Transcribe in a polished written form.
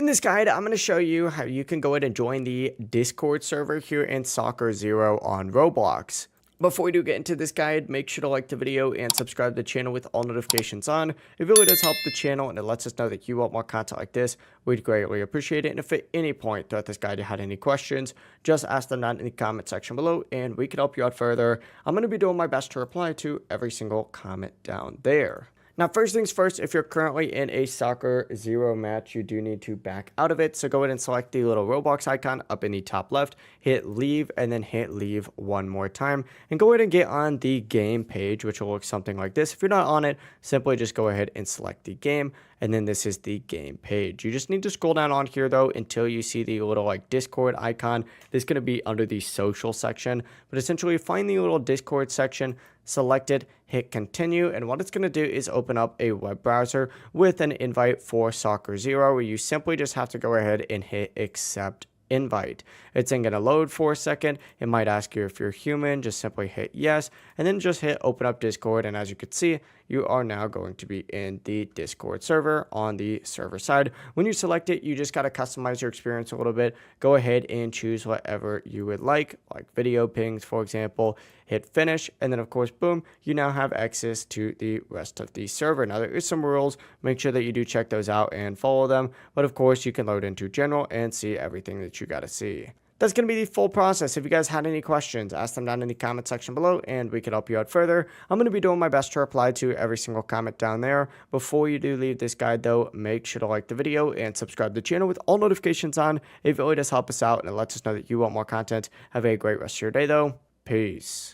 In this guide, I'm going to show you how you can go ahead and join the Discord server here in Soccer Zero on Roblox. Before we do get into this guide, make sure to like the video and subscribe to the channel with all notifications on. It really does help the channel and it lets us know that you want more content like this. We'd greatly appreciate it. And if at any point throughout this guide you had any questions, just ask them down in the comment section below and we can help you out further. I'm going to be doing my best to reply to every single comment down there. Now, first things first, if you're currently in a Soccer Zero match, you do need to back out of it. So go ahead and select the little Roblox icon up in the top left, hit leave, and then hit leave one more time. And go ahead and get on the game page, which will look something like this. If you're not on it, simply just go ahead and select the game. And then this is the game page. You just need to scroll down on here though until you see the little Discord icon. This is going to be under the social section, but essentially find the little Discord section, select it, hit continue, and what it's going to do is open up a web browser with an invite for Soccer Zero where you simply just have to go ahead and hit accept invite. It's then going to load for a second. It might ask you if you're human. Just simply hit yes and then just hit open up Discord, and as you can see, you are now going to be in the Discord server on the server side. When you select it, you just got to customize your experience a little bit. Go ahead and choose whatever you would like video pings, for example. Hit finish, and then of course, boom, you now have access to the rest of the server. Now, there is some rules. Make sure that you do check those out and follow them. But of course, you can load into general and see everything that you got to see. That's going to be the full process. If you guys had any questions, ask them down in the comment section below and we can help you out further. I'm going to be doing my best to reply to every single comment down there. Before you do leave this guide though, make sure to like the video and subscribe to the channel with all notifications on. It really does help us out and it lets us know that you want more content. Have a great rest of your day though. Peace.